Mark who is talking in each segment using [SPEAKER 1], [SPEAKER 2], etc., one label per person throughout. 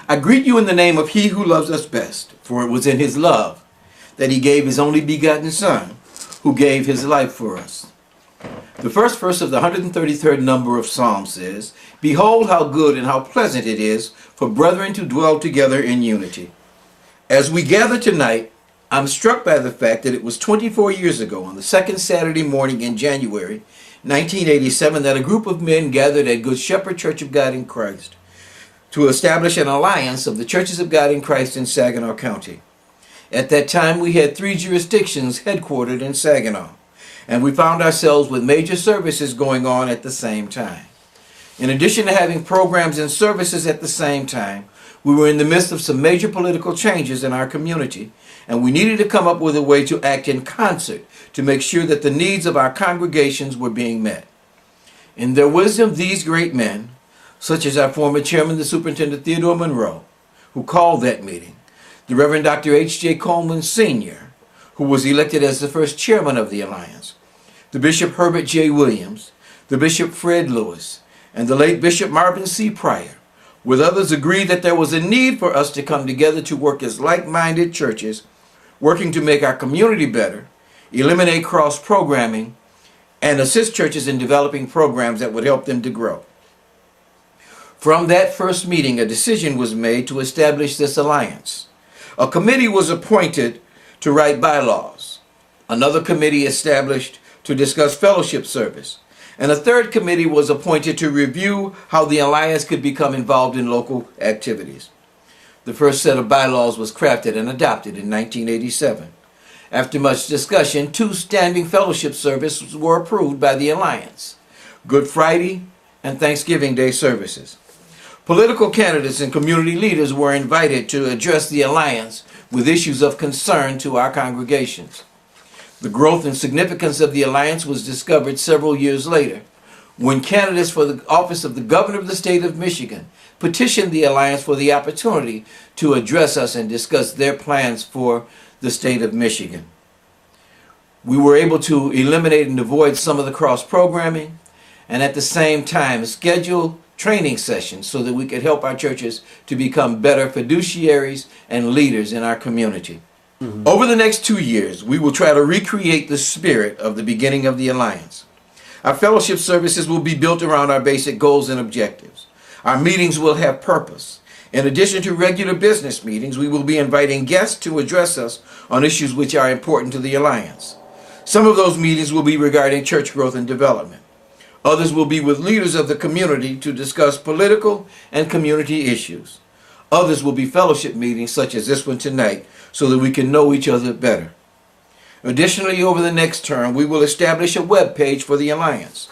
[SPEAKER 1] I greet you in the name of He who loves us best, for it was in His love that He gave His only begotten Son, who gave His life for us. The first verse of the 133rd number of Psalms says, "Behold how good and how pleasant it is for brethren to dwell together in unity." As we gather tonight, I'm struck by the fact that it was 24 years ago, on the second Saturday morning in January 1987, that a group of men gathered at Good Shepherd Church of God in Christ to establish an alliance of the Churches of God in Christ in Saginaw County. At that time, we had 3 jurisdictions headquartered in Saginaw, and we found ourselves with major services going on at the same time. In addition to having programs and services at the same time, we were in the midst of some major political changes in our community, and we needed to come up with a way to act in concert to make sure that the needs of our congregations were being met. In their wisdom, these great men, such as our former chairman, the Superintendent Theodore Monroe, who called that meeting, the Reverend Dr. H.J. Coleman Sr., who was elected as the first chairman of the Alliance, the Bishop Herbert J. Williams, the Bishop Fred Lewis, and the late Bishop Marvin C. Pryor, with others, agreed that there was a need for us to come together to work as like-minded churches, working to make our community better, eliminate cross-programming, and assist churches in developing programs that would help them to grow. From that first meeting, a decision was made to establish this alliance. A committee was appointed to write bylaws, another committee established to discuss fellowship service, and a third committee was appointed to review how the alliance could become involved in local activities. The first set of bylaws was crafted and adopted in 1987. After much discussion, 2 standing fellowship services were approved by the alliance: Good Friday and Thanksgiving Day services. Political candidates and community leaders were invited to address the alliance with issues of concern to our congregations. The growth and significance of the alliance was discovered several years later, when candidates for the office of the governor of the state of Michigan petitioned the alliance for the opportunity to address us and discuss their plans for the state of Michigan. We were able to eliminate and avoid some of the cross-programming, and at the same time schedule training sessions so that we could help our churches to become better fiduciaries and leaders in our community. Over the next 2 years, we will try to recreate the spirit of the beginning of the alliance. Our fellowship services will be built around our basic goals and objectives. Our meetings will have purpose. In addition to regular business meetings, we will be inviting guests to address us on issues which are important to the alliance. Some of those meetings will be regarding church growth and development. Others will be with leaders of the community to discuss political and community issues. Others will be fellowship meetings such as this one tonight, so that we can know each other better. Additionally, over the next term, we will establish a web page for the Alliance.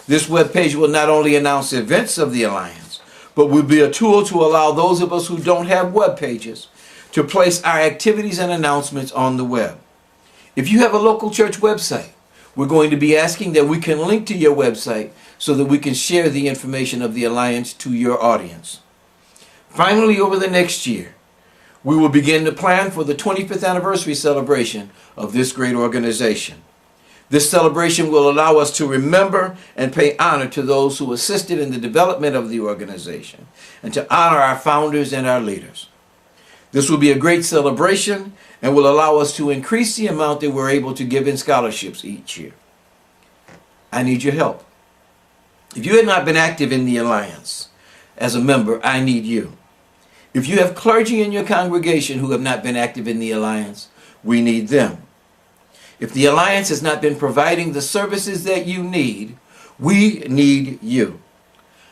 [SPEAKER 1] This web page will not only announce events of the Alliance, but will be a tool to allow those of us who don't have web pages to place our activities and announcements on the web. If you have a local church website, we're going to be asking that we can link to your website so that we can share the information of the Alliance to your audience. Finally, over the next year, we will begin to plan for the 25th anniversary celebration of this great organization. This celebration will allow us to remember and pay honor to those who assisted in the development of the organization and to honor our founders and our leaders. This will be a great celebration and will allow us to increase the amount that we're able to give in scholarships each year. I need your help. If you had not been active in the Alliance as a member, I need you. If you have clergy in your congregation who have not been active in the Alliance, we need them. If the Alliance has not been providing the services that you need, we need you.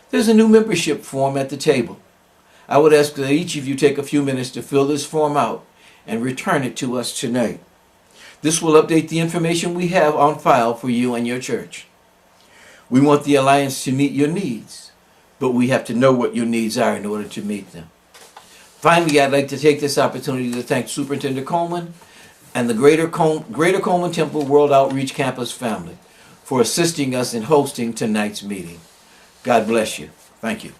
[SPEAKER 1] There's a new membership form at the table. I would ask that each of you take a few minutes to fill this form out and return it to us tonight. This will update the information we have on file for you and your church. We want the Alliance to meet your needs, but we have to know what your needs are in order to meet them. Finally, I'd like to take this opportunity to thank Superintendent Coleman and the Greater Coleman Temple World Outreach Campus family for assisting us in hosting tonight's meeting. God bless you. Thank you.